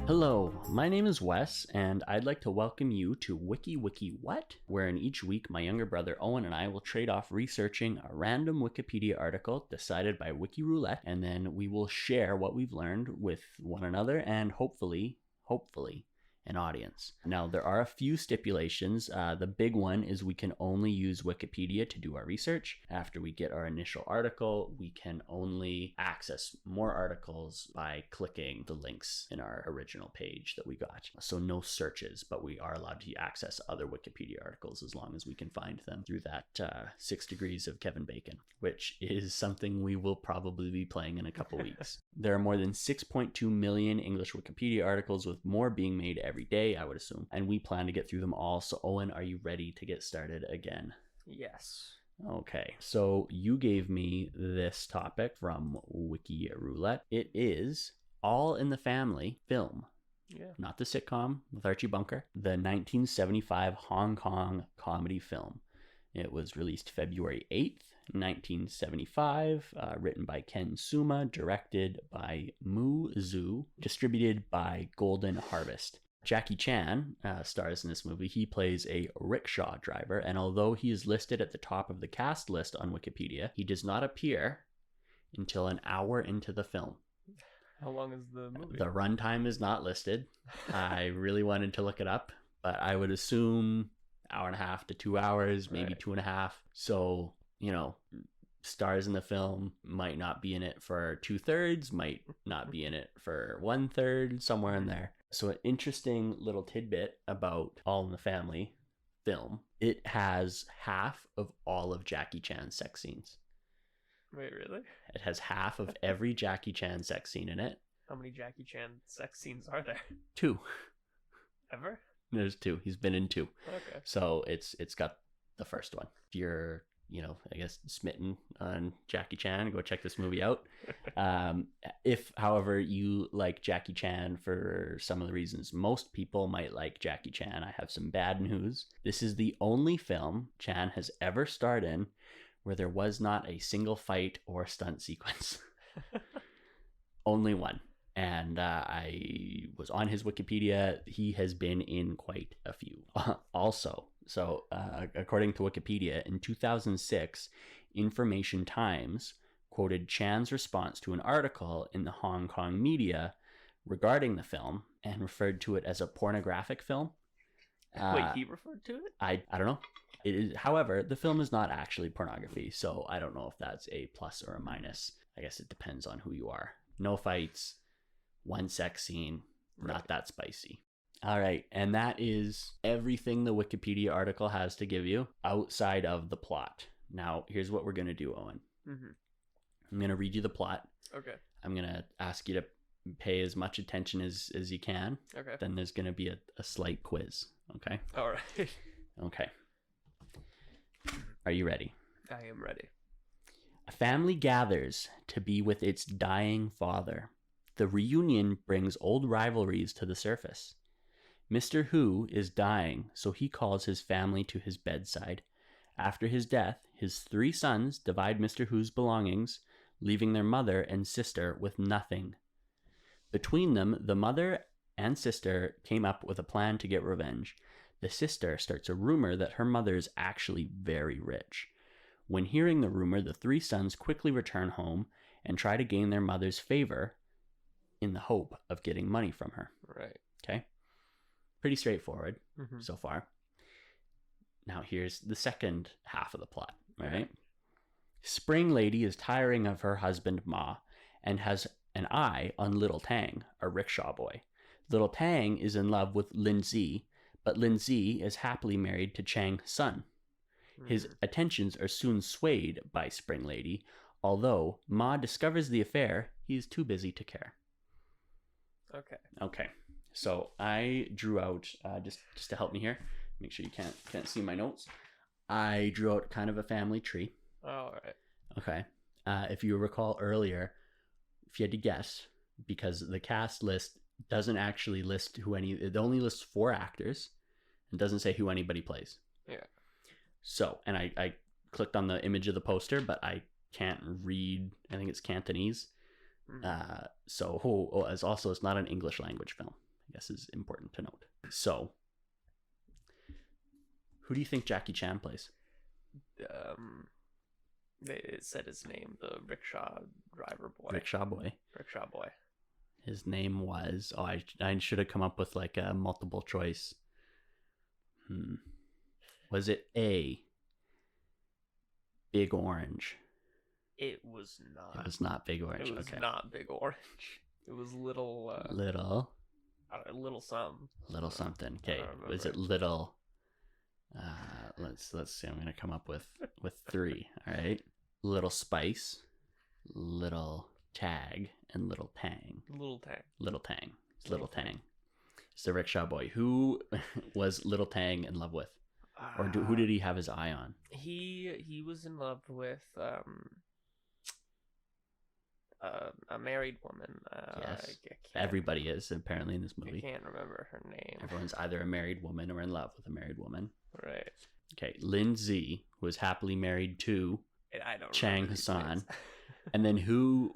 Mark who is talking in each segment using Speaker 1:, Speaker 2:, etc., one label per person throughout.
Speaker 1: Hello, my name is Wes, and I'd like to welcome you to Wiki What, wherein each week my younger brother Owen and I will trade off researching a random Wikipedia article decided by Wiki Roulette, and then we will share what we've learned with one another and hopefully, an audience. Now, there are a few stipulations. The big one is we can only use Wikipedia to do our research. After we get our initial article, we can only access more articles by clicking the links in our original page that we got. So no searches, but we are allowed to access other Wikipedia articles as long as we can find them through that 6 degrees of Kevin Bacon, which is something we will probably be playing in a couple weeks. There are more than 6.2 million English Wikipedia articles, with more being made every day, I would assume, and we plan to get through them all. So Owen, are you ready to get started again?
Speaker 2: Yes.
Speaker 1: Okay, so you gave me this topic from Wiki Roulette. It is All in the Family film.
Speaker 2: Yeah.
Speaker 1: Not the sitcom with Archie Bunker, the 1975 Hong Kong comedy film. It was released February 8th, 1975, written by Ken Suma, directed by Mu Zhu, distributed by Golden Harvest. Jackie Chan stars in this movie. He plays a rickshaw driver, and although he is listed at the top of the cast list on Wikipedia, he does not appear until an hour into the film.
Speaker 2: How long is the movie?
Speaker 1: The runtime is not listed. I really wanted to look it up, but I would assume hour and a half to 2 hours, maybe
Speaker 2: Right.
Speaker 1: 2.5. So, stars in the film might not be in it for 2/3, might not be in it for 1/3, somewhere in there. So an interesting little tidbit about All in the Family film, it has half of all of Jackie Chan's sex scenes.
Speaker 2: Wait, really?
Speaker 1: It has half of every Jackie Chan sex scene in it.
Speaker 2: How many Jackie Chan sex scenes are there?
Speaker 1: 2.
Speaker 2: Ever?
Speaker 1: There's 2. He's been in 2.
Speaker 2: Okay.
Speaker 1: So it's got the first one. If you're, I guess, smitten on Jackie Chan, go check this movie out. If, however, you like Jackie Chan for some of the reasons most people might like Jackie Chan, I have some bad news. This is the only film Chan has ever starred in where there was not a single fight or stunt sequence. Only one. And I was on his Wikipedia. He has been in quite a few. Also, so according to Wikipedia, in 2006, Information Times quoted Chan's response to an article in the Hong Kong media regarding the film and referred to it as a pornographic film.
Speaker 2: Wait, he referred to it?
Speaker 1: I don't know. It is, however, the film is not actually pornography, so I don't know if that's a plus or a minus. I guess it depends on who you are. No fights, one sex scene, not that spicy. All right, and that is everything the Wikipedia article has to give you outside of the plot. Now, here's what we're going to do, Owen.
Speaker 2: Mm-hmm.
Speaker 1: I'm going to read you the plot.
Speaker 2: Okay.
Speaker 1: I'm going to ask you to pay as much attention as you can.
Speaker 2: Okay.
Speaker 1: Then there's going to be a slight quiz, okay?
Speaker 2: All right.
Speaker 1: Okay. Are you ready?
Speaker 2: I am ready.
Speaker 1: A family gathers to be with its dying father. The reunion brings old rivalries to the surface. Mr. Hu is dying, so he calls his family to his bedside. After his death, his 3 sons divide Mr. Hu's belongings, leaving their mother and sister with nothing. Between them, the mother and sister came up with a plan to get revenge. The sister starts a rumor that her mother is actually very rich. When hearing the rumor, the 3 sons quickly return home and try to gain their mother's favor in the hope of getting money from her.
Speaker 2: Right.
Speaker 1: Okay? Pretty straightforward
Speaker 2: Mm-hmm.
Speaker 1: so far. Now here's the second half of the plot, all right? Spring Lady is tiring of her husband Ma and has an eye on Little Tang, a rickshaw boy. Little Tang is in love with Lin Zi, but Lin Zi is happily married to Chang's son. His attentions are soon swayed by Spring Lady. Although Ma discovers the affair, he is too busy to care. Okay. So I drew out, just to help me here, make sure you can't see my notes. I drew out kind of a family tree.
Speaker 2: All right.
Speaker 1: Okay. If you recall earlier, if you had to guess, because the cast list doesn't actually list it only lists 4 actors and doesn't say who anybody plays.
Speaker 2: Yeah.
Speaker 1: So, and I clicked on the image of the poster, but I can't read, I think it's Cantonese.
Speaker 2: Mm-hmm.
Speaker 1: So it's not an English language film. guess is important to note. So, who do you think Jackie Chan plays?
Speaker 2: It said his name, the rickshaw driver boy.
Speaker 1: Rickshaw boy.
Speaker 2: Rickshaw boy.
Speaker 1: His name was... Oh, I should have come up with like a multiple choice. Was it A, Big Orange?
Speaker 2: It was not.
Speaker 1: It was not Big Orange.
Speaker 2: It was
Speaker 1: okay.
Speaker 2: not Big Orange. It was little... Little something.
Speaker 1: Little something. Okay. Was it little... let's see. I'm going to come up with 3. All right. Little Spice, Little Tag, and Little Tang.
Speaker 2: Little Tang.
Speaker 1: Little Tang. It's Little Tang. It's the rickshaw boy. Who was Little Tang in love with? Or who did he have his eye on?
Speaker 2: He was in love with a married woman.
Speaker 1: Yes. Everybody is apparently in this movie.
Speaker 2: I can't remember her name.
Speaker 1: Everyone's either a married woman or in love with a married woman.
Speaker 2: Right.
Speaker 1: Okay. Lin Zi was happily married to Chang Hassan. And then who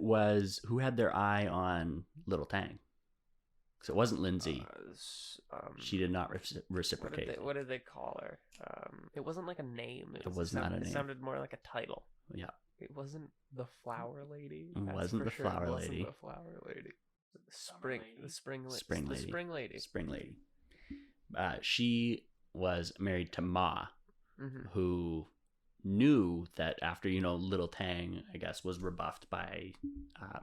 Speaker 1: had their eye on Little Tang? Because it wasn't Lindsay. She did not reciprocate.
Speaker 2: What did they call her? It wasn't like a name.
Speaker 1: It was not a name.
Speaker 2: It sounded more like a title.
Speaker 1: Yeah.
Speaker 2: It wasn't the Flower Lady.
Speaker 1: It wasn't the Flower Lady.
Speaker 2: The Flower Lady. The Spring Lady.
Speaker 1: Spring Lady. She was married to Ma, who knew that after, Little Tang, I guess, was rebuffed by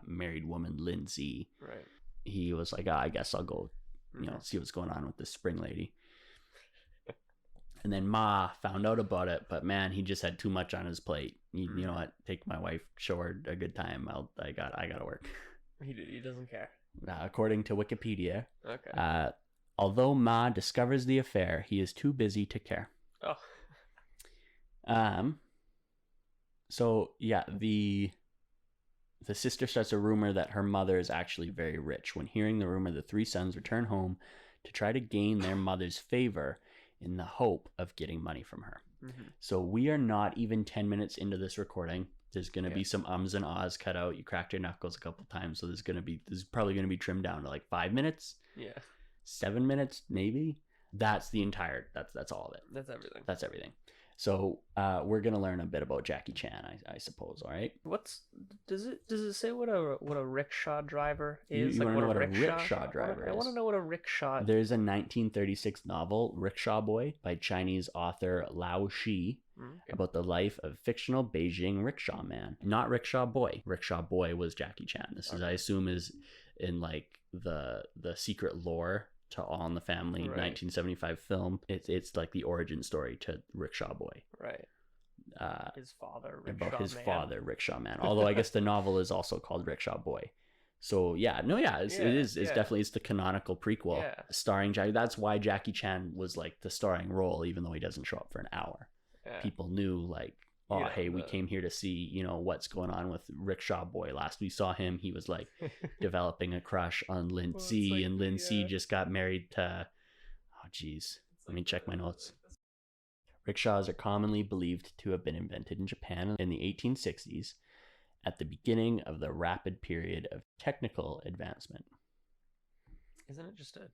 Speaker 1: married woman Lindsay.
Speaker 2: Right.
Speaker 1: He was like, I guess I'll go, see what's going on with this Spring Lady. And then Ma found out about it, but man, he just had too much on his plate. You know what? Take my wife, show her a good time. I gotta work.
Speaker 2: He doesn't care.
Speaker 1: According to Wikipedia,
Speaker 2: okay.
Speaker 1: Although Ma discovers the affair, he is too busy to care.
Speaker 2: Oh.
Speaker 1: So yeah, the sister starts a rumor that her mother is actually very rich. When hearing the rumor, the 3 sons return home to try to gain their mother's favor in the hope of getting money from her. So we are not even 10 minutes into this recording. There's going to be some ums and ahs cut out. You cracked your knuckles a couple times. So this is probably going to be trimmed down to like 5 minutes.
Speaker 2: Yeah.
Speaker 1: 7 minutes, maybe. That's all of it.
Speaker 2: That's everything.
Speaker 1: So we're gonna learn a bit about Jackie Chan, I suppose. All right.
Speaker 2: Does it say what a rickshaw driver is?
Speaker 1: You want to know what a rickshaw driver is?
Speaker 2: I want to know what a rickshaw.
Speaker 1: There's a 1936 novel, Rickshaw Boy, by Chinese author Lao Shi, about the life of fictional Beijing rickshaw man, not rickshaw boy. Rickshaw Boy was Jackie Chan. This is, I assume, is in like the secret lore to All in the Family, 1975 film. It's like the origin story to Rickshaw Boy.
Speaker 2: Right. His father,
Speaker 1: Rickshaw Man. Although I guess the novel is also called Rickshaw Boy. So it is. It's definitely the canonical prequel starring Jackie. That's why Jackie Chan was like the starring role, even though he doesn't show up for an hour. Yeah. People knew like, we came here to see, what's going on with Rickshaw Boy. Last we saw him, he was like developing a crush on Lindsay, and Lindsay just got married to, let me check my notes. Rickshaws are commonly believed to have been invented in Japan in the 1860s at the beginning of the rapid period of technical advancement.
Speaker 2: Isn't it just a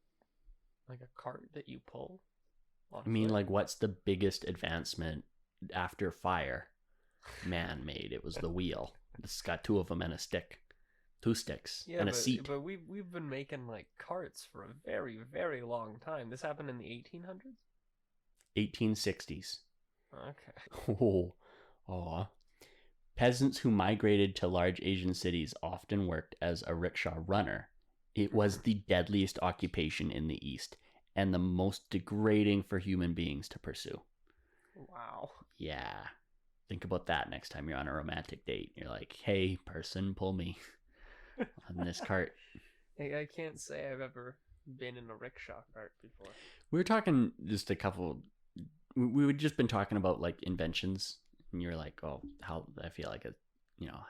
Speaker 2: cart that you pull?
Speaker 1: I mean, like, what's the biggest advancement after fire man made? It was the wheel. It's got 2 of them and a stick, 2 sticks, and a seat.
Speaker 2: But we've been making like carts for a very, very long time. This happened in the 1800s?
Speaker 1: 1860s.
Speaker 2: Okay.
Speaker 1: Oh. Peasants who migrated to large Asian cities often worked as a rickshaw runner. It was the deadliest occupation in the East and the most degrading for human beings to pursue.
Speaker 2: Wow.
Speaker 1: Yeah. Think about that next time you're on a romantic date. You're like, hey, person, pull me on this cart.
Speaker 2: I can't say I've ever been in a rickshaw cart before.
Speaker 1: We were talking just a couple... We had just been talking about like inventions, and you're like, oh, how I feel like it,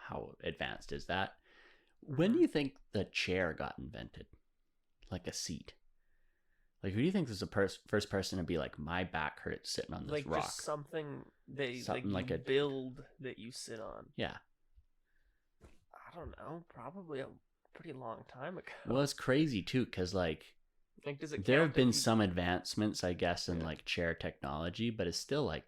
Speaker 1: how advanced is that? When do you think the chair got invented? Like a seat? Like, who do you think was the first person to be like, my back hurts sitting on this rock?
Speaker 2: Just something
Speaker 1: like a
Speaker 2: build that you sit on.
Speaker 1: Yeah.
Speaker 2: I don't know. Probably a pretty long time ago.
Speaker 1: Well, it's crazy too, because like
Speaker 2: Like, does it
Speaker 1: There
Speaker 2: count
Speaker 1: have been
Speaker 2: if you,
Speaker 1: some advancements, I guess, in
Speaker 2: Yeah.
Speaker 1: like chair technology, but it's still like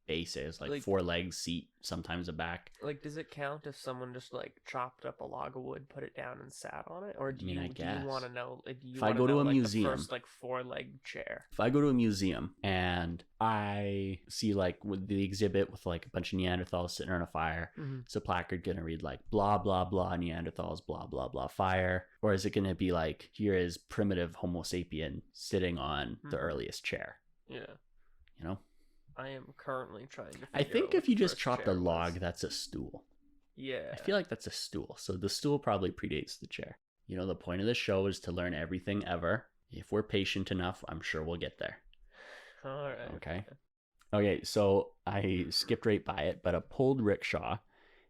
Speaker 1: basic. It's like
Speaker 2: Like-
Speaker 1: 4 legs, seat, sometimes a back.
Speaker 2: like, does it count if someone just like chopped up a log of wood, put it down, and sat on it, or do
Speaker 1: I
Speaker 2: you
Speaker 1: guess.
Speaker 2: want to know? Like, do you
Speaker 1: If I
Speaker 2: want
Speaker 1: go to
Speaker 2: know
Speaker 1: a
Speaker 2: like
Speaker 1: museum-
Speaker 2: the first like 4-leg chair?
Speaker 1: If I go to a museum and I see like with the exhibit with like a bunch of Neanderthals sitting around a fire,
Speaker 2: Mhm.
Speaker 1: is a placard gonna read like blah blah blah Neanderthals blah blah blah fire, or is it gonna be like here is primitive Homo sapien sitting on the
Speaker 2: Mhm.
Speaker 1: earliest chair?
Speaker 2: Yeah,
Speaker 1: You know,
Speaker 2: I am currently trying to.
Speaker 1: I
Speaker 2: figure
Speaker 1: think
Speaker 2: out
Speaker 1: if
Speaker 2: what
Speaker 1: you
Speaker 2: the
Speaker 1: just
Speaker 2: first
Speaker 1: chopped a
Speaker 2: chair
Speaker 1: log,
Speaker 2: was.
Speaker 1: that's a stool.
Speaker 2: Yeah,
Speaker 1: I feel like that's a stool. So the stool probably predates the chair. You know, the point of the show is to learn everything ever. If we're patient enough, I'm sure we'll get there.
Speaker 2: all right.
Speaker 1: Okay. Okay, so I skipped right by it, but a pulled rickshaw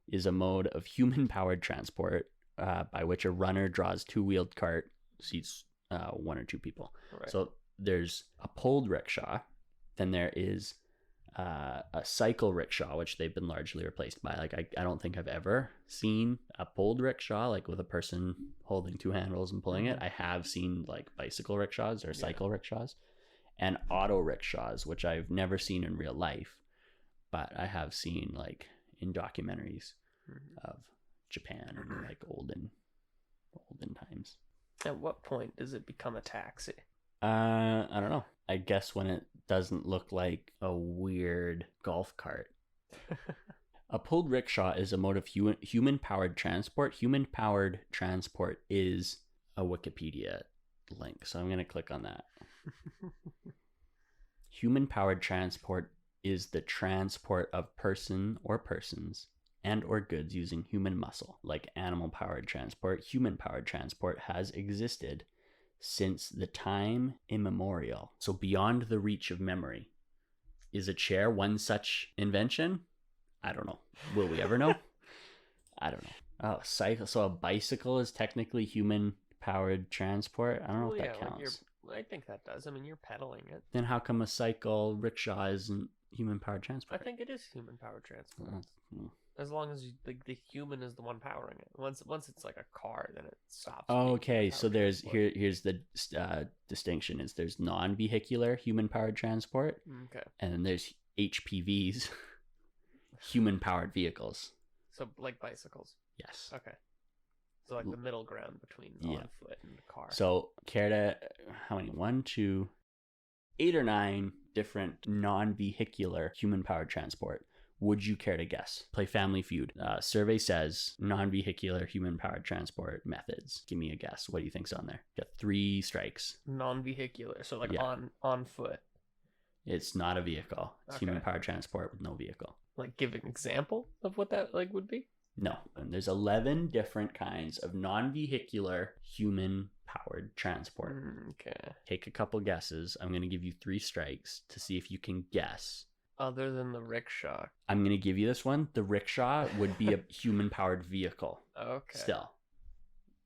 Speaker 1: is a mode of human-powered transport by which a runner draws 2-wheeled cart, seats 1 or 2 people.
Speaker 2: Right.
Speaker 1: So there's a pulled rickshaw, then there is a cycle rickshaw, which they've been largely replaced by. Like I don't think I've ever seen a pulled rickshaw like with a person holding 2 handles and pulling it. I have seen like bicycle rickshaws or cycle rickshaws, and auto rickshaws, which I've never seen in real life, but I have seen like in documentaries of Japan and like olden times.
Speaker 2: At what point does it become a taxi?
Speaker 1: I don't know. I guess when it doesn't look like a weird golf cart. A pulled rickshaw is a mode of human-powered transport. Human-powered transport is a Wikipedia link, so I'm going to click on that. Human-powered transport is the transport of person or persons and or goods using human muscle. Like animal-powered transport, human-powered transport has existed since the time immemorial. So beyond the reach of memory. Is a chair one such invention? I don't know. Will we ever know? I don't know. Oh, cycle. So a bicycle is technically human-powered transport? I don't know if that counts.
Speaker 2: I think that does. I mean, you're pedaling it.
Speaker 1: Then how come a cycle rickshaw isn't human-powered
Speaker 2: I
Speaker 1: transport?
Speaker 2: think it is human-powered transport.
Speaker 1: Hmm.
Speaker 2: As long as the human is the one powering it. Once it's like a car, then it stops.
Speaker 1: Oh,
Speaker 2: being
Speaker 1: okay. So
Speaker 2: human-powered
Speaker 1: there's
Speaker 2: transport.
Speaker 1: here's the distinction is there's non-vehicular human-powered transport,
Speaker 2: Okay.
Speaker 1: and then there's HPVs, human-powered vehicles.
Speaker 2: So like bicycles.
Speaker 1: Yes.
Speaker 2: Okay. So like the middle ground between
Speaker 1: Yeah.
Speaker 2: on foot and car.
Speaker 1: So care to how many? 1, 2, 8 or 9 different non-vehicular human-powered transport. Would you care to guess? Play Family Feud. Survey says non-vehicular human-powered transport methods. Give me a guess. What do you think's on there? Got 3 strikes.
Speaker 2: Non-vehicular. So like
Speaker 1: Yeah.
Speaker 2: on foot.
Speaker 1: It's not a vehicle. It's
Speaker 2: Okay.
Speaker 1: human-powered transport with no vehicle.
Speaker 2: Like give an example of what that like would be.
Speaker 1: No. And there's 11 different kinds of non-vehicular human-powered transport.
Speaker 2: Okay.
Speaker 1: Take a couple guesses. I'm going to give you 3 strikes to see if you can guess.
Speaker 2: Other than the rickshaw.
Speaker 1: I'm going to give you this one. The rickshaw would be a human-powered vehicle
Speaker 2: Okay.
Speaker 1: still,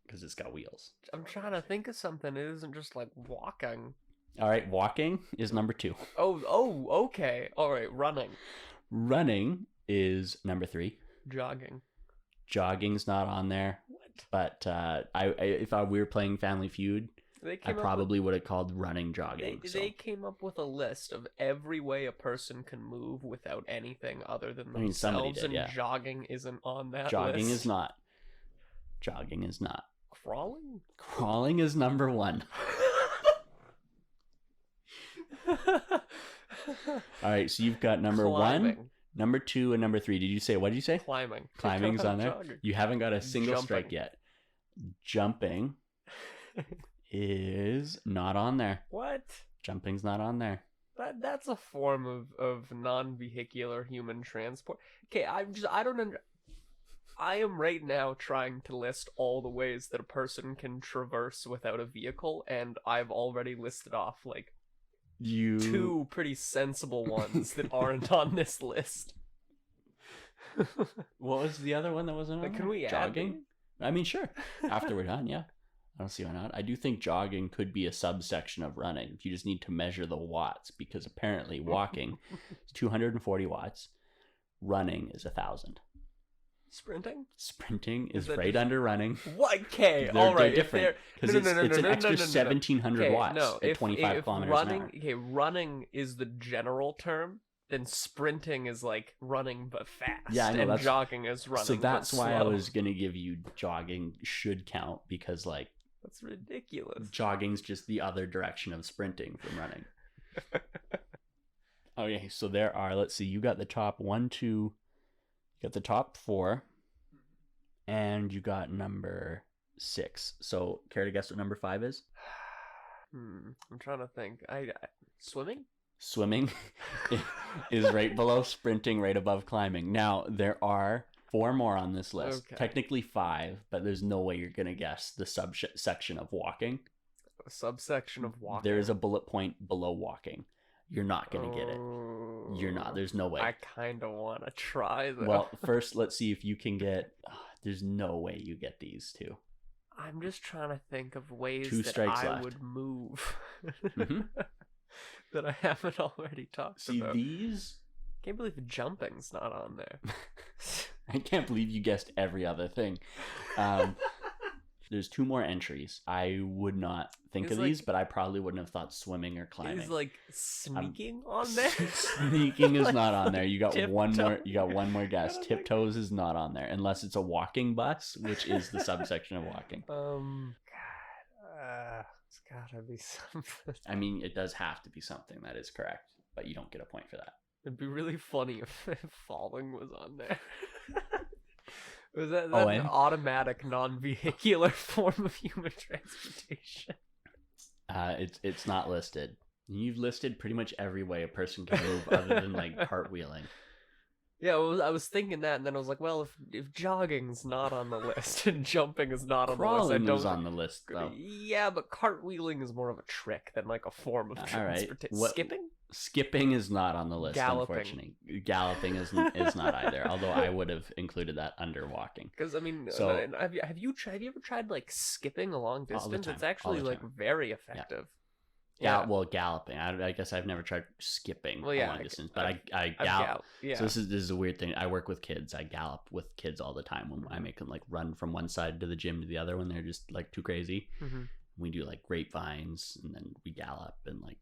Speaker 1: because it's got wheels.
Speaker 2: I'm trying to think of something. It isn't just like walking.
Speaker 1: All right, walking is number 2.
Speaker 2: Oh, okay. All right, running.
Speaker 1: Running is number 3.
Speaker 2: Jogging.
Speaker 1: Jogging's not on there.
Speaker 2: What?
Speaker 1: But if we were playing Family Feud,
Speaker 2: They
Speaker 1: I probably would have called running jogging.
Speaker 2: They came up with a list of every way a person can move without anything other than
Speaker 1: I mean, somebody
Speaker 2: themselves,
Speaker 1: did,
Speaker 2: and
Speaker 1: yeah.
Speaker 2: jogging isn't on that
Speaker 1: Jogging
Speaker 2: list.
Speaker 1: is not. Jogging is not.
Speaker 2: Crawling?
Speaker 1: Crawling is number 1. All right, so you've got number 1,
Speaker 2: Climbing.
Speaker 1: number 2, and number 3. Did you say, what did you say?
Speaker 2: Climbing.
Speaker 1: Climbing's on there.
Speaker 2: Jogging.
Speaker 1: You haven't got a single
Speaker 2: Jumping.
Speaker 1: strike yet. Jumping is not on there.
Speaker 2: What?
Speaker 1: Jumping's not on there.
Speaker 2: That's a form of non-vehicular human transport. Okay, I am right now trying to list all the ways that a person can traverse without a vehicle, and I've already listed off like 2 pretty sensible ones that aren't on this list.
Speaker 1: What was the other one that wasn't on
Speaker 2: Like,
Speaker 1: there?
Speaker 2: can we add
Speaker 1: Jogging? I mean, sure. After we're done, yeah. I don't see why not. I do think jogging could be a subsection of running. You just need to measure the watts, because apparently walking is 240 watts. Running is 1,000.
Speaker 2: Sprinting?
Speaker 1: Sprinting is
Speaker 2: that
Speaker 1: right
Speaker 2: just...
Speaker 1: under running.
Speaker 2: What? Okay,
Speaker 1: They're
Speaker 2: all right.
Speaker 1: different because it's an extra 1,700 watts at 25 kilometers an hour.
Speaker 2: Okay, running is the general term, then sprinting is like running but fast.
Speaker 1: Yeah, I know,
Speaker 2: and jogging is running.
Speaker 1: So that's
Speaker 2: but
Speaker 1: why
Speaker 2: slow.
Speaker 1: I was gonna give you jogging should count, because like
Speaker 2: that's ridiculous.
Speaker 1: Jogging's just the other direction of sprinting from running. Okay, so there are. Let's see. You got the top 1, 2. You got the top 4, and you got number 6. So, care to guess what number 5 is?
Speaker 2: I'm trying to think. Swimming?
Speaker 1: Swimming is right below sprinting, right above climbing. Now, there are 4 more on this list. Okay. Technically 5, but there's no way you're going to guess the subsection of walking.
Speaker 2: A subsection of walking?
Speaker 1: There is a bullet point below walking. You're not going to get it. You're not. There's no way.
Speaker 2: I kind of want to try, though.
Speaker 1: Well, first, let's see if you can get... there's no way you get these 2.
Speaker 2: I'm just trying to think of ways
Speaker 1: 2
Speaker 2: that
Speaker 1: strikes
Speaker 2: I
Speaker 1: left.
Speaker 2: would move. That I haven't already talked about.
Speaker 1: See, these...
Speaker 2: Can't believe jumping's not on there.
Speaker 1: I can't believe you guessed every other thing. There's 2 more entries. I would not think of these, but I probably wouldn't have thought swimming or climbing.
Speaker 2: Is like sneaking on there?
Speaker 1: Sneaking is
Speaker 2: like,
Speaker 1: not on there. You got one more.
Speaker 2: tiptoe.
Speaker 1: You got one more guess. Tiptoes is not on there unless it's a walking bus, which is the subsection of walking.
Speaker 2: It's gotta be something.
Speaker 1: I mean, it does have to be something. That is correct, but you don't get a point for that.
Speaker 2: It'd be really funny if falling was on there. Was that an automatic non-vehicular form of human transportation?
Speaker 1: It's not listed. You've listed pretty much every way a person can move other than like cartwheeling.
Speaker 2: Yeah, I was thinking that, and then I was like, well, if jogging's not on the list and jumping is not on the list, I don't...
Speaker 1: Crawling on the list, though.
Speaker 2: Yeah, but cartwheeling is more of a trick than like a form of transportation.
Speaker 1: Right.
Speaker 2: Skipping?
Speaker 1: Skipping is not on the list,
Speaker 2: Galloping.
Speaker 1: Unfortunately. Galloping is not either, although I would have included that under walking.
Speaker 2: Because, I mean, have you ever tried, like, skipping a long distance? It's actually, like, very effective.
Speaker 1: Yeah, well, galloping. I guess I've never tried skipping a long distance, but I gallop. Yeah. So this is a weird thing. I work with kids. I gallop with kids all the time. When I make them like run from one side to the gym to the other when they're just like too crazy. Mm-hmm. We do like grapevines, and then we gallop, and like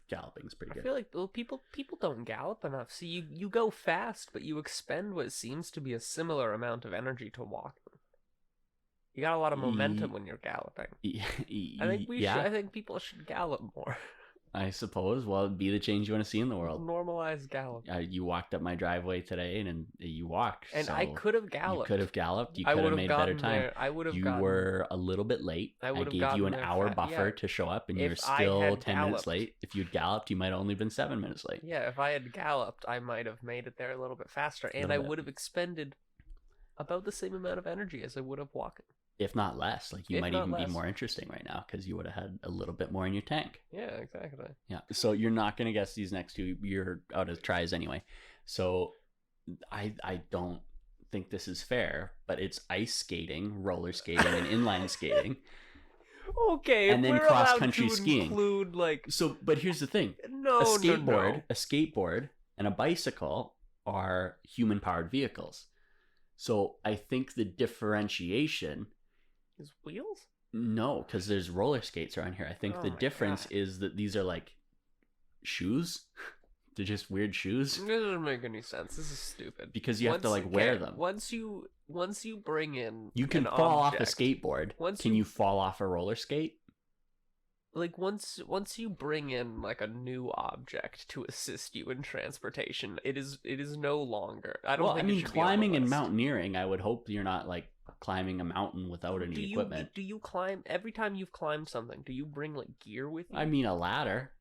Speaker 1: galloping's pretty good.
Speaker 2: I feel like people don't gallop enough. See, you go fast, but you expend what seems to be a similar amount of energy to walking. You got a lot of momentum when you're galloping. I think people should gallop more.
Speaker 1: I suppose. Well, it'd be the change you want to see in the world.
Speaker 2: Normalize gallop.
Speaker 1: You walked up my driveway today, and you walked.
Speaker 2: And
Speaker 1: so
Speaker 2: I could have galloped.
Speaker 1: You could have galloped. You could have made a better time.
Speaker 2: There. I would have.
Speaker 1: You were a little bit late. I gave you an hour buffer to show up, and you're still 10 minutes late. If you'd galloped, you might have only been 7 minutes late.
Speaker 2: Yeah, if I had galloped, I might have made it there a little bit faster, and I would have expended about the same amount of energy as I would have walking.
Speaker 1: If not less, like you might even be more interesting right now because you would have had a little bit more in your tank.
Speaker 2: Yeah, exactly.
Speaker 1: Yeah, so you're not going to guess these next 2. You're out of tries anyway. So I don't think this is fair, but it's ice skating, roller skating, and inline skating.
Speaker 2: Okay,
Speaker 1: and then cross-country skiing.
Speaker 2: Include, like...
Speaker 1: So, but here's the thing.
Speaker 2: No.
Speaker 1: A skateboard, and a bicycle are human-powered vehicles. So I think the differentiation...
Speaker 2: Is wheels?
Speaker 1: No, because there's roller skates around here. I think the difference is that these are like shoes. They're just weird shoes.
Speaker 2: This doesn't make any sense. This is stupid.
Speaker 1: Because you have to like wear them.
Speaker 2: Once you bring in,
Speaker 1: you can fall off a skateboard. Can you fall off a roller skate?
Speaker 2: Like once you bring in like a new object to assist you in transportation, it is no longer. I mean,
Speaker 1: climbing and mountaineering. I would hope you're not like climbing a mountain without any equipment.
Speaker 2: Do you climb every time you've climbed something? Do you bring like gear with you?
Speaker 1: I mean, a ladder.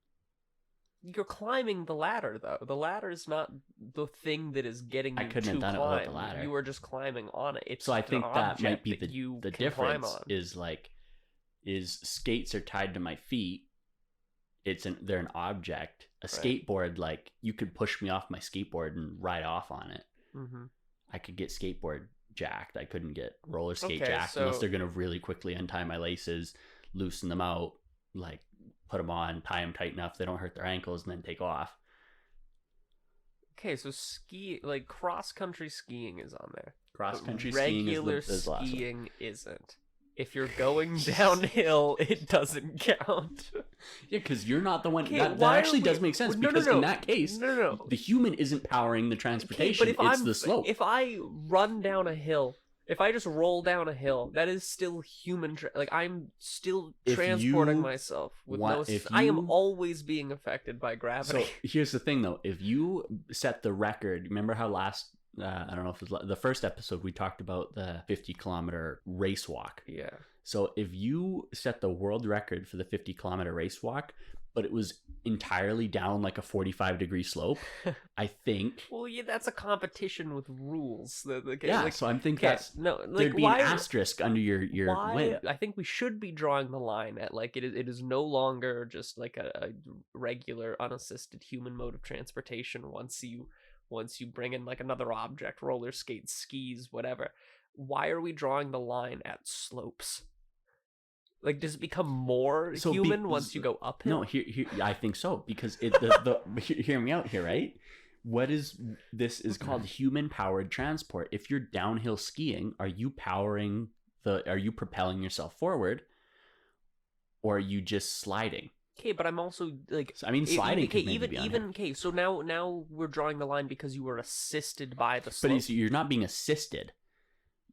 Speaker 2: You're climbing the ladder though. The ladder is not the thing that is getting you to climb. I couldn't have done it without the ladder. You were just climbing on it.
Speaker 1: So I think that might be the difference. Is skates are tied to my feet. They're an object. A skateboard, like you could push me off my skateboard and ride off on it. Mm-hmm. I could get skateboard jacked. I couldn't get roller skate jacked unless they're gonna really quickly untie my laces, loosen them out, like put them on, tie them tight enough they don't hurt their ankles, and then take off.
Speaker 2: Okay, so cross country skiing is on there.
Speaker 1: Cross-country skiing
Speaker 2: regular
Speaker 1: is the last one.
Speaker 2: skiing isn't. If you're going downhill, it doesn't count.
Speaker 1: Yeah, because you're not the one.
Speaker 2: Okay,
Speaker 1: That
Speaker 2: why
Speaker 1: actually
Speaker 2: are
Speaker 1: does
Speaker 2: we-
Speaker 1: make sense
Speaker 2: no, no,
Speaker 1: because
Speaker 2: no.
Speaker 1: in that case,
Speaker 2: No.
Speaker 1: the human isn't powering the
Speaker 2: Okay,
Speaker 1: transportation.
Speaker 2: but
Speaker 1: It's the slope.
Speaker 2: if I run down a hill, if I just roll down a hill, that is still human. Like I'm still
Speaker 1: If
Speaker 2: transporting
Speaker 1: you
Speaker 2: myself with
Speaker 1: want-
Speaker 2: no.
Speaker 1: if
Speaker 2: I am
Speaker 1: you-
Speaker 2: always being affected by
Speaker 1: So
Speaker 2: gravity.
Speaker 1: here's the thing, though. If you set the record, remember how last, I don't know if it was the first episode, we talked about the 50-kilometer race walk.
Speaker 2: Yeah.
Speaker 1: So if you set the world record for the 50-kilometer race walk, but it was entirely down like a 45-degree slope, I think.
Speaker 2: Well, yeah, that's a competition with rules.
Speaker 1: Yeah,
Speaker 2: like,
Speaker 1: so I think
Speaker 2: okay,
Speaker 1: that's
Speaker 2: no, like
Speaker 1: there'd be
Speaker 2: why?
Speaker 1: an asterisk under your
Speaker 2: Why?
Speaker 1: win.
Speaker 2: I think we should be drawing the line at like it is no longer just like a regular unassisted human mode of transportation. Once you bring in like another object, roller skates, skis, whatever. Why are we drawing the line at slopes? Like, does it become more human once you go uphill?
Speaker 1: No, here, I think so, because hear me out here, right? This is called human powered transport. If you're downhill skiing, are you propelling yourself forward, or are you just sliding?
Speaker 2: Okay, but I'm also like,
Speaker 1: So, I mean, sliding could maybe be on here.
Speaker 2: okay. So now we're drawing the line because you were assisted by the slope.
Speaker 1: But you're not being assisted.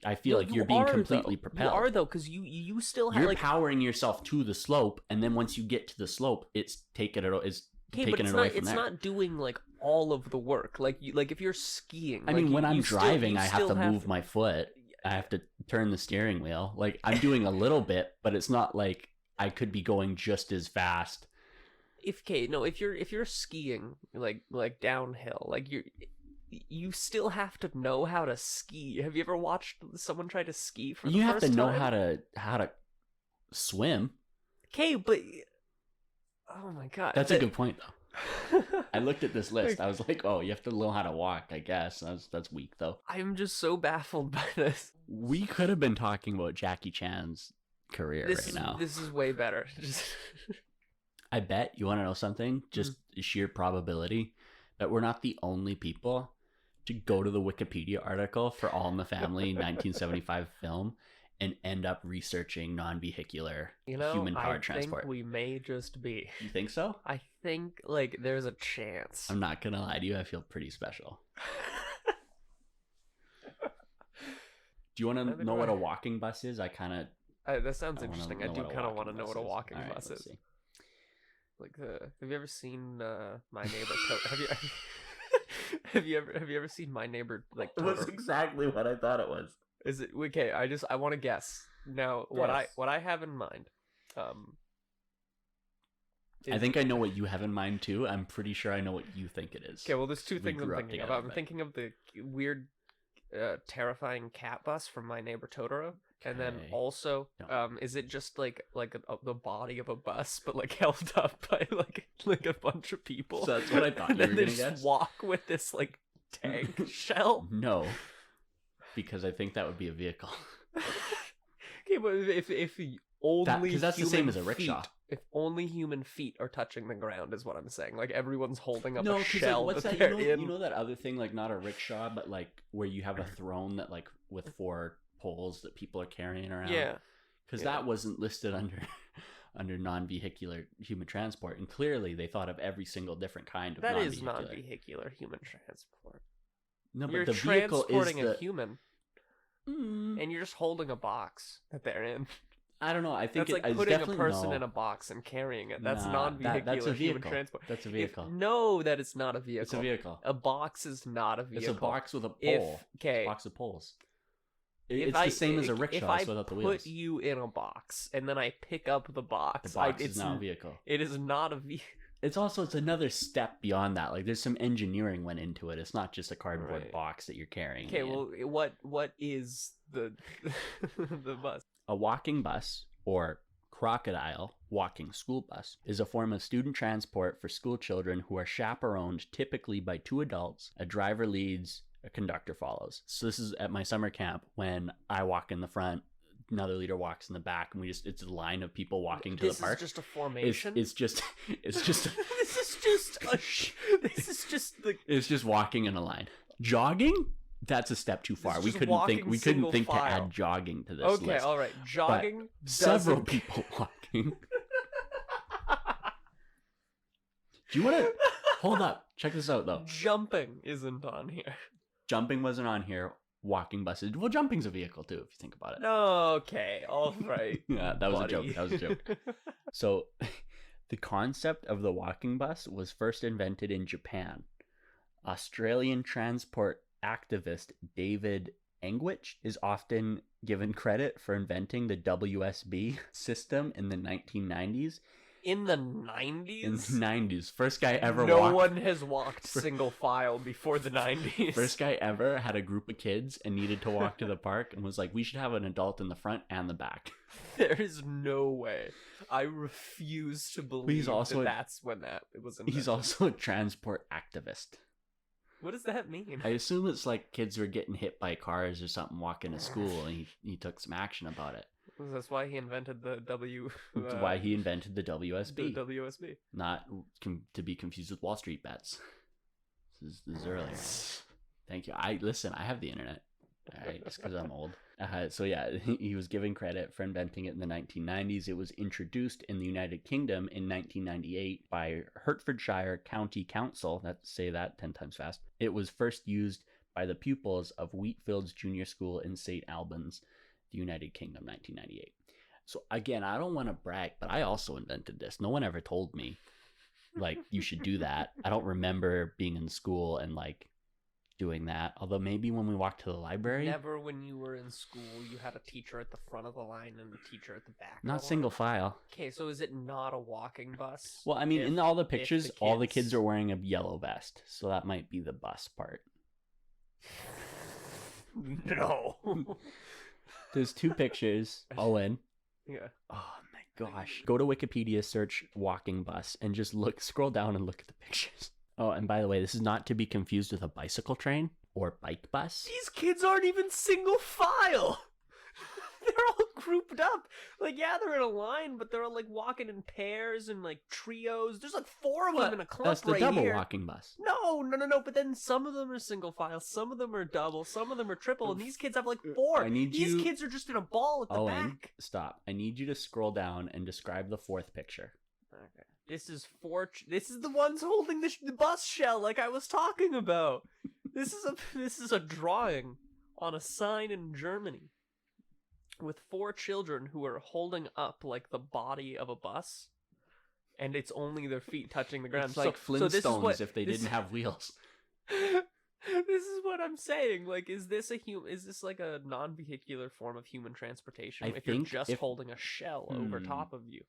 Speaker 1: I feel
Speaker 2: No,
Speaker 1: like you're being completely
Speaker 2: though.
Speaker 1: propelled.
Speaker 2: You are though, because you still have
Speaker 1: You're
Speaker 2: like
Speaker 1: powering yourself to the slope, and then once you get to the slope, it's taking it away from
Speaker 2: it's
Speaker 1: there.
Speaker 2: not doing like all of the work. Like if you're skiing.
Speaker 1: I
Speaker 2: like,
Speaker 1: mean, when I'm
Speaker 2: you still-
Speaker 1: driving,
Speaker 2: you
Speaker 1: I have
Speaker 2: still
Speaker 1: to move my foot. I have to turn the steering wheel. Like, I'm doing a little bit, but it's not like I could be going just as fast.
Speaker 2: If you're skiing like downhill, like you still have to know how to ski. Have you ever watched someone try to ski for the
Speaker 1: You
Speaker 2: first
Speaker 1: have to know
Speaker 2: time?
Speaker 1: how to swim.
Speaker 2: Okay, but oh my god,
Speaker 1: That's a good point, though. I looked at this list. I was like, oh, you have to know how to walk, I guess. That's weak, though.
Speaker 2: I'm just so baffled by this.
Speaker 1: We could have been talking about Jackie Chan's career now.
Speaker 2: This is way better.
Speaker 1: I bet, you want to know something? Just sheer probability that we're not the only people to go to the Wikipedia article for All in the Family 1975 film and end up researching non-vehicular human powered transport.
Speaker 2: I think we may just be.
Speaker 1: You think so?
Speaker 2: I think like there's a chance.
Speaker 1: I'm not gonna lie to you, I feel pretty special. Do you want to know what a walking bus is? That
Speaker 2: sounds interesting. I do kind of want to know what a walking bus is. Like have you ever seen My Neighbor Totoro? Have you ever seen My Neighbor like Totoro?
Speaker 1: That's exactly what I thought it was.
Speaker 2: Is it okay? I want to guess now.
Speaker 1: Yes.
Speaker 2: What I have in mind.
Speaker 1: I think I know what you have in mind too. I'm pretty sure I know what you think it is.
Speaker 2: Okay, well, there's two things I'm
Speaker 1: grew up
Speaker 2: thinking of.
Speaker 1: together,
Speaker 2: I'm thinking of the weird, terrifying cat bus from My Neighbor Totoro, and then
Speaker 1: Okay.
Speaker 2: also,
Speaker 1: No.
Speaker 2: is it just like the body of a bus, but like held up by like a bunch of people?
Speaker 1: So that's what I thought
Speaker 2: and
Speaker 1: you
Speaker 2: then
Speaker 1: were
Speaker 2: they
Speaker 1: gonna
Speaker 2: just
Speaker 1: guess.
Speaker 2: walk with this like tank shell.
Speaker 1: No, because I think that would be a vehicle.
Speaker 2: Okay, but if only
Speaker 1: Because that's the same
Speaker 2: human
Speaker 1: as a rickshaw.
Speaker 2: feet- if only human feet are touching the ground, is what I'm saying. Like everyone's holding up
Speaker 1: No,
Speaker 2: a
Speaker 1: because
Speaker 2: shell
Speaker 1: what's that?
Speaker 2: they're in.
Speaker 1: You know that other thing, like not a rickshaw, but like where you have a throne that like with 4 poles that people are carrying around.
Speaker 2: Yeah.
Speaker 1: Because
Speaker 2: Yeah.
Speaker 1: that wasn't listed under non-vehicular human transport, and clearly they thought of every single different kind of
Speaker 2: That
Speaker 1: non-vehicular.
Speaker 2: is non-vehicular human transport.
Speaker 1: No, but
Speaker 2: You're
Speaker 1: the vehicle is
Speaker 2: transporting
Speaker 1: the.
Speaker 2: a human, and you're just holding a box that they're in.
Speaker 1: I don't know. I think
Speaker 2: That's like
Speaker 1: it's
Speaker 2: putting a
Speaker 1: definitely
Speaker 2: person
Speaker 1: no.
Speaker 2: in a box and carrying it. That's
Speaker 1: Nah,
Speaker 2: non-vehicular
Speaker 1: that's a
Speaker 2: human
Speaker 1: vehicle.
Speaker 2: transport.
Speaker 1: That's a vehicle.
Speaker 2: No, that is not a vehicle.
Speaker 1: It's a vehicle.
Speaker 2: A box is not a vehicle.
Speaker 1: It's a box with a pole.
Speaker 2: It's
Speaker 1: a box of poles.
Speaker 2: If
Speaker 1: It's the same as a rickshaw,
Speaker 2: if I
Speaker 1: without the
Speaker 2: put
Speaker 1: wheels.
Speaker 2: you in a box and then I pick up the box,
Speaker 1: The box
Speaker 2: it's
Speaker 1: is not a vehicle.
Speaker 2: It is not a vehicle.
Speaker 1: It's another step beyond that. Like there's some engineering went into it. It's not just a cardboard
Speaker 2: Right.
Speaker 1: box that you're carrying.
Speaker 2: Okay,
Speaker 1: in.
Speaker 2: well, what is the the bus?
Speaker 1: A walking bus, or crocodile walking school bus, is a form of student transport for school children who are chaperoned typically by 2 adults. A driver leads, a conductor follows. So this is at my summer camp when I walk in the front, another leader walks in the back, and it's a line of people walking to the park.
Speaker 2: This is just a formation.
Speaker 1: It's just
Speaker 2: this is just the.
Speaker 1: it's just walking in a line. Jogging? That's a step too far.
Speaker 2: This
Speaker 1: We
Speaker 2: is just
Speaker 1: couldn't think.
Speaker 2: walking
Speaker 1: We couldn't think to
Speaker 2: single file.
Speaker 1: add jogging to this
Speaker 2: Okay,
Speaker 1: list.
Speaker 2: all right. Jogging.
Speaker 1: But several
Speaker 2: doesn't-
Speaker 1: people walking. Do you want to hold up? Check this out though.
Speaker 2: Jumping isn't on here.
Speaker 1: Jumping wasn't on here. Walking buses. Well, jumping's a vehicle too, if you think about it.
Speaker 2: Okay, all right.
Speaker 1: Yeah, that was
Speaker 2: buddy.
Speaker 1: a joke. That was a joke. So, the concept of the walking bus was first invented in Japan. Australian transport activist David Engwich is often given credit for inventing the WSB system in the 1990s.
Speaker 2: In the 90s?
Speaker 1: In the 90s. First guy ever
Speaker 2: No
Speaker 1: walked.
Speaker 2: one has walked single file before the 90s.
Speaker 1: First guy ever had a group of kids and needed to walk to the park and was like, we should have an adult in the front and the back.
Speaker 2: There is no way. I refuse to believe that's when it was invented.
Speaker 1: He's also a transport activist.
Speaker 2: What does that mean?
Speaker 1: I assume it's like kids were getting hit by cars or something walking to school, and he took some action about it.
Speaker 2: That's why he invented the
Speaker 1: That's why he invented the WSB.
Speaker 2: The WSB.
Speaker 1: Not to be confused with Wall Street bets. This is earlier. Thank you. I have the internet. All right, just because I'm old. So yeah, he was given credit for inventing it in the 1990s. It was introduced in the United Kingdom in 1998 by Hertfordshire County Council. Say that 10 times fast. It was first used by the pupils of Wheatfields Junior School in St. Albans, the United Kingdom, 1998. So again, I don't want to brag, but I also invented this. No one ever told me, like, you should do that. I don't remember being in school and, like, doing that. Although maybe when we walked to the library.
Speaker 2: Never when you were in school, you had a teacher at the front of the line and a teacher at the back.
Speaker 1: Not single file.
Speaker 2: Okay, so is it not a walking bus?
Speaker 1: Well, I mean, in all the pictures, all the kids are wearing a yellow vest. So that might be the bus part.
Speaker 2: No.
Speaker 1: There's two pictures. Owen.
Speaker 2: Yeah.
Speaker 1: Oh my gosh. Go to Wikipedia, search walking bus, and just scroll down and look at the pictures. Oh, and by the way, this is not to be confused with a bicycle train or bike bus.
Speaker 2: These kids aren't even single file. They're all grouped up. Like, yeah, they're in a line, but they're all, like, walking in pairs and, like, trios. There's, like, 4 of them in a clump
Speaker 1: That's the
Speaker 2: right
Speaker 1: double
Speaker 2: here.
Speaker 1: walking bus.
Speaker 2: No. But then some of them are single file, some of them are double, some of them are triple, and these kids have, like, 4. These kids are just in a ball at the back.
Speaker 1: Stop. I need you to scroll down and describe the fourth picture.
Speaker 2: Okay. This is the ones holding the bus shell, like I was talking about. This is a drawing on a sign in Germany with 4 children who are holding up like the body of a bus, and it's only their feet touching the ground.
Speaker 1: It's like Flintstones if they didn't have wheels.
Speaker 2: This is what I'm saying. Like, is this like a non-vehicular form of human transportation? If you're just holding a shell over top of you.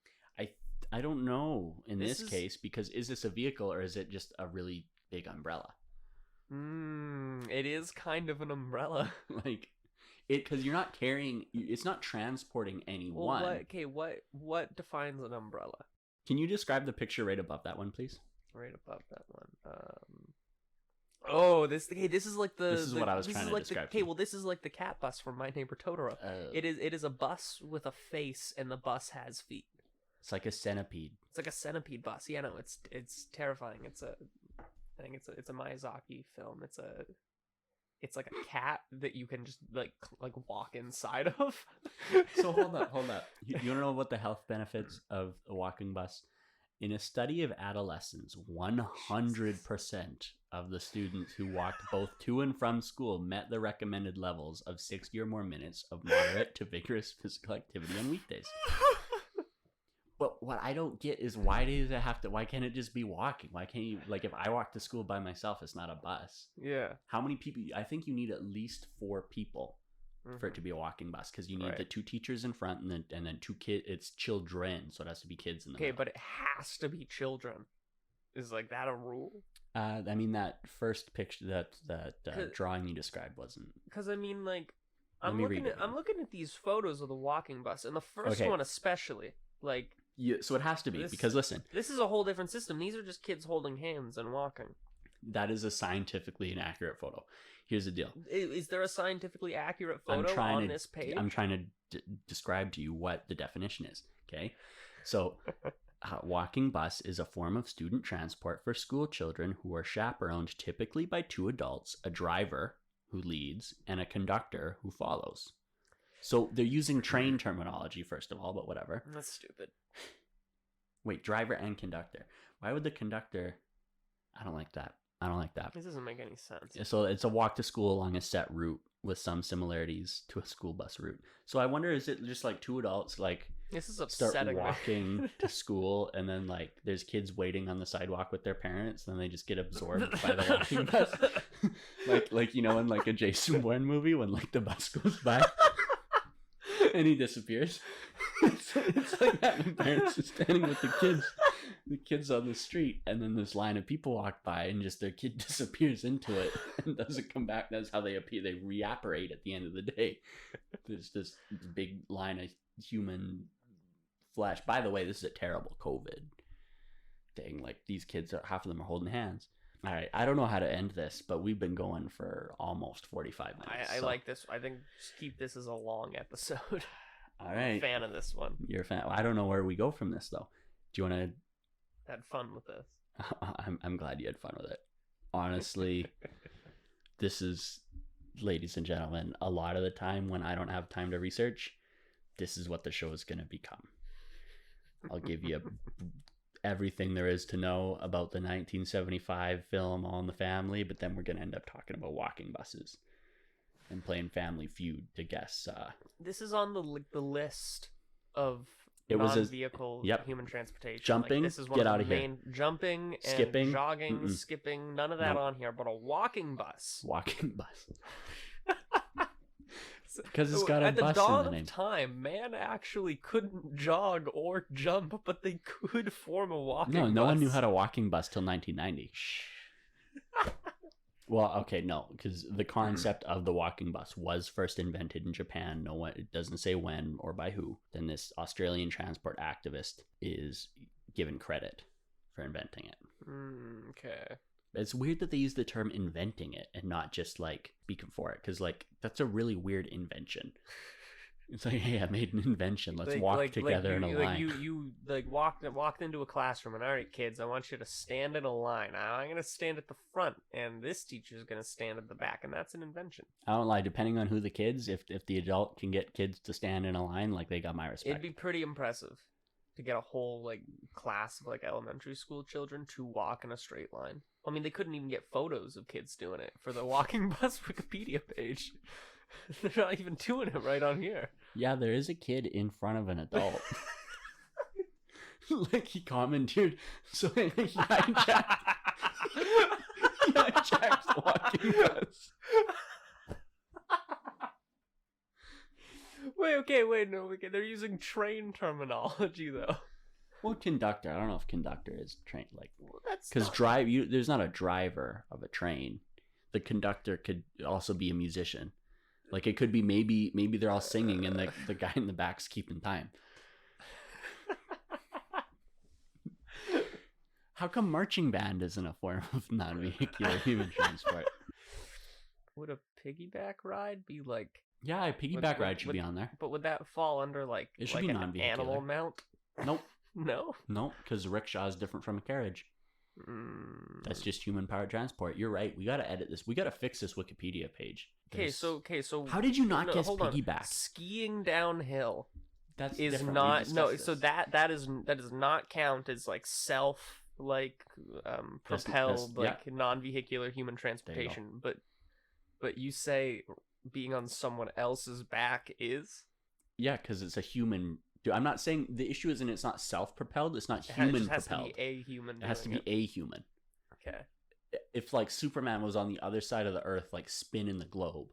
Speaker 1: I don't know in this case, because is this a vehicle or is it just a really big umbrella?
Speaker 2: It is kind of an umbrella.
Speaker 1: Like, because you're not carrying, it's not transporting anyone.
Speaker 2: Well, what defines an umbrella?
Speaker 1: Can you describe the picture right above that one, please?
Speaker 2: Right above that one. Oh, this is like the.
Speaker 1: This is what I was trying to describe.
Speaker 2: Okay, well, this is like the cat bus from My Neighbor Totoro. It is a bus with a face, and the bus has feet.
Speaker 1: It's like a centipede.
Speaker 2: It's like a centipede bus. Yeah, no, it's terrifying. I think it's a Miyazaki film. It's like a cat that you can just like walk inside of.
Speaker 1: So hold up. You want to know what the health benefits of a walking bus? In a study of adolescents, 100% of the students who walked both to and from school met the recommended levels of 60 or more minutes of moderate to vigorous physical activity on weekdays. But what I don't get is why can't it just be walking? Why can't you, like, if I walk to school by myself, it's not a bus.
Speaker 2: Yeah.
Speaker 1: How many people? I think you need at least 4 people for it to be a walking bus, because you need the 2 teachers in front and then 2 kids. It's children, so it has to be kids in the middle.
Speaker 2: Okay, but it has to be children. Is like that a rule?
Speaker 1: I mean, that first picture, that drawing you described wasn't.
Speaker 2: Because I mean, like, I'm looking at these photos of the walking bus, and the first one especially, like.
Speaker 1: Yeah, so it has to be, because listen.
Speaker 2: This is a whole different system. These are just kids holding hands and walking.
Speaker 1: That is a scientifically inaccurate photo. Here's the deal.
Speaker 2: Is there a scientifically accurate photo on this page?
Speaker 1: I'm trying to describe to you what the definition is, okay? So, walking bus is a form of student transport for school children who are chaperoned typically by 2 adults, a driver, who leads and a conductor who follows. So they're using train terminology, first of all, but whatever.
Speaker 2: That's stupid.
Speaker 1: Wait, driver and conductor. Why would the conductor... I don't like that.
Speaker 2: This doesn't make any sense.
Speaker 1: So it's a walk to school along a set route with some similarities to a school bus route. So I wonder, is it just like two adults like
Speaker 2: This is
Speaker 1: start
Speaker 2: upsetting.
Speaker 1: walking to school, and then like there's kids waiting on the sidewalk with their parents, and then they just get absorbed by the walking bus? like in like a Jason Bourne movie when like the bus goes by and he disappears. It's like that. And parents are standing with the kids on the street, and then this line of people walk by and just their kid disappears into it and doesn't come back. That's how they appear. They reapparate at the end of the day. There's this big line of human flesh. By the way, this is a terrible COVID thing. Like these kids, half of them are holding hands. All right, I don't know how to end this, but we've been going for almost 45 minutes.
Speaker 2: I like this. I think just keep this as a long episode.
Speaker 1: All right.
Speaker 2: I'm a fan of this one.
Speaker 1: You're a fan. I don't know where we go from this, though. Do you want to...
Speaker 2: Had fun with this.
Speaker 1: I'm glad you had fun with it. Honestly, this is, ladies and gentlemen, a lot of the time when I don't have time to research, this is what the show is going to become. I'll give you everything there is to know about the 1975 film All in the Family, but then we're going to end up talking about walking buses and playing Family Feud to guess.
Speaker 2: This is on the list of
Speaker 1: it was
Speaker 2: non-vehicle
Speaker 1: yep.
Speaker 2: human transportation.
Speaker 1: Jumping,
Speaker 2: like, this is one
Speaker 1: get
Speaker 2: of
Speaker 1: out
Speaker 2: the
Speaker 1: of
Speaker 2: main
Speaker 1: here.
Speaker 2: Jumping, and
Speaker 1: skipping,
Speaker 2: jogging, skipping, none of that on here, but a walking bus.
Speaker 1: Walking bus. Because it's got a
Speaker 2: At the
Speaker 1: bus
Speaker 2: dawn
Speaker 1: in the name.
Speaker 2: of time, man actually couldn't jog or jump, but they could form a walking bus.
Speaker 1: No one knew how to walking bus till 1990. Well, okay, no, because the concept of the walking bus was first invented in Japan. No one, it doesn't say when or by who. Then this Australian transport activist is given credit for inventing it.
Speaker 2: Okay.
Speaker 1: It's weird that they use the term inventing it and not just like speaking for it, because like that's a really weird invention. It's like, hey, I made an invention. Let's walk together in a line.
Speaker 2: You walked into a classroom and, all right, kids, I want you to stand in a line. I'm going to stand at the front, and this teacher's going to stand at the back, and that's an invention.
Speaker 1: I don't lie. Depending on who the kids, if the adult can get kids to stand in a line, like they got my respect.
Speaker 2: It'd be pretty impressive to get a whole like class of like elementary school children to walk in a straight line. I mean, they couldn't even get photos of kids doing it for the walking bus Wikipedia page. They're not even doing it right on here.
Speaker 1: Yeah, there is a kid in front of an adult. Like he commandeered, so he hijacked the walking bus.
Speaker 2: Okay, they're using train terminology though.
Speaker 1: Well, conductor. I don't know if conductor is train like
Speaker 2: That's
Speaker 1: because there's not a driver of a train. The conductor could also be a musician. Like it could be maybe they're all singing and the guy in the back's keeping time. How come marching band isn't a form of non-vehicular human transport?
Speaker 2: Would a piggyback ride be like?
Speaker 1: Yeah, a piggyback ride should be on there.
Speaker 2: But would that fall under like
Speaker 1: It should be
Speaker 2: an
Speaker 1: non-vehicular.
Speaker 2: animal mount?
Speaker 1: Nope.
Speaker 2: No?
Speaker 1: Nope, because a rickshaw is different from a carriage. That's just human powered transport. You're right. We got to edit this. We got to fix this Wikipedia page.
Speaker 2: Okay, so
Speaker 1: how did you not guess
Speaker 2: hold
Speaker 1: piggyback?
Speaker 2: On. Skiing downhill
Speaker 1: That's
Speaker 2: is
Speaker 1: different.
Speaker 2: not so that does not count as like self propelled non-vehicular human transportation. But you say being on someone else's back is?
Speaker 1: Yeah, because it's a human. Dude, I'm not saying the issue isn't it's not self-propelled. It's not human propelled. It has to be
Speaker 2: a human.
Speaker 1: It has to be a human.
Speaker 2: Okay.
Speaker 1: If like Superman was on the other side of the Earth, like spinning the globe,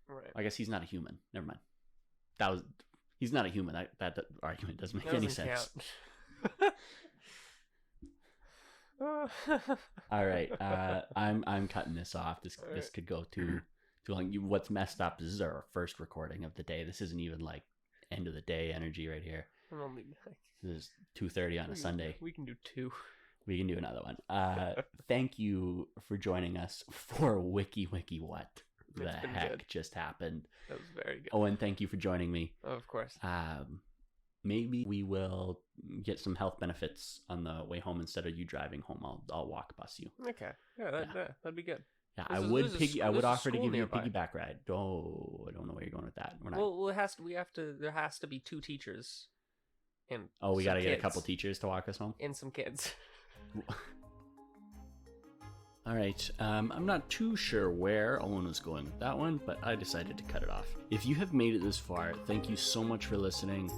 Speaker 2: right?
Speaker 1: I guess he's not a human. Never mind. He's not a human. That argument doesn't make any sense. All right, I'm cutting this off. This could go too long. What's messed up is this is our first recording of the day. This isn't even like end of the day energy right here. This is 2:30 on a Sunday.
Speaker 2: We can do two.
Speaker 1: We can do another one. Thank you for joining us for Wiki What the heck just happened.
Speaker 2: That was very good.
Speaker 1: Owen, thank you for joining me.
Speaker 2: Oh, of course.
Speaker 1: Maybe we will get some health benefits on the way home. Instead of you driving home, I'll walk bus you.
Speaker 2: Okay. Yeah, that'd be good.
Speaker 1: Yeah,
Speaker 2: I
Speaker 1: would offer to give you a
Speaker 2: nearby.
Speaker 1: piggyback ride. Oh, I don't know where you're going with that. We're not.
Speaker 2: Well, there has to be 2 teachers and
Speaker 1: We
Speaker 2: some
Speaker 1: got to get a
Speaker 2: kids.
Speaker 1: couple teachers to walk us home.
Speaker 2: And some kids.
Speaker 1: All right. I'm not too sure where Owen was going with that one, but I decided to cut it off. If you have made it this far, thank you so much for listening.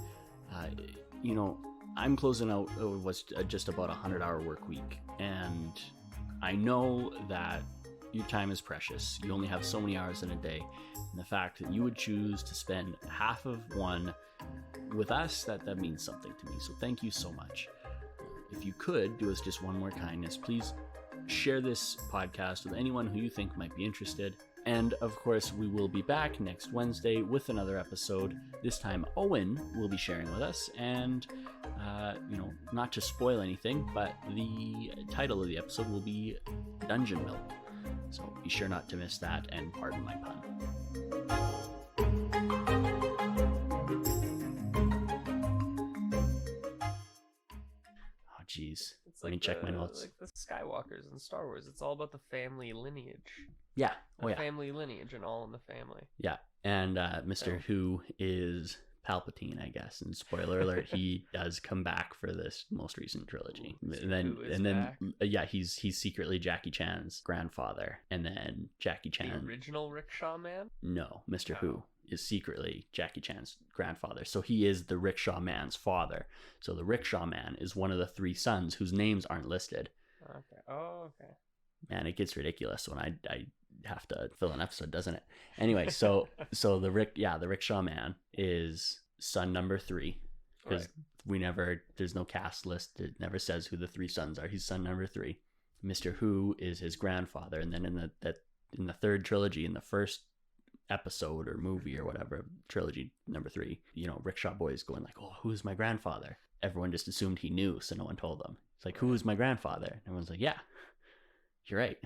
Speaker 1: I'm closing out what's just about a 100-hour work week, and I know that your time is precious. You only have so many hours in a day, and the fact that you would choose to spend half of one with us, that means something to me. So thank you so much. If you could do us just one more kindness, please share this podcast with anyone who you think might be interested. And of course, we will be back next Wednesday with another episode. This time, Owen will be sharing with us, and not to spoil anything, but the title of the episode will be Dungeon Milk. So be sure not to miss that, and pardon my pun. Oh, geez. Let me check my notes.
Speaker 2: Like the Skywalkers in Star Wars. It's all about the family lineage.
Speaker 1: Yeah.
Speaker 2: Family lineage and all in the family.
Speaker 1: Yeah. And Mr. Who is Palpatine, I guess. And spoiler alert, he does come back for this most recent trilogy. He's secretly Jackie Chan's grandfather. And then Jackie Chan.
Speaker 2: The original Rickshaw Man?
Speaker 1: No, Mr. Who is secretly Jackie Chan's grandfather. So he is the Rickshaw Man's father. So the Rickshaw Man is one of the 3 sons whose names aren't listed.
Speaker 2: Okay. Oh, okay.
Speaker 1: Man, it gets ridiculous when I have to fill an episode, doesn't it? Anyway, so the Rickshaw Man is son number 3, because there's no cast list. It never says who the 3 sons are. He's son number 3. Mr. Who is his grandfather, and then in the 3rd trilogy, in the first episode or movie or whatever, trilogy number 3, Rickshaw Boy's going like, oh, who's my grandfather? Everyone just assumed he knew, so no one told them. It's like, who is my grandfather? And everyone's like, yeah, you're right.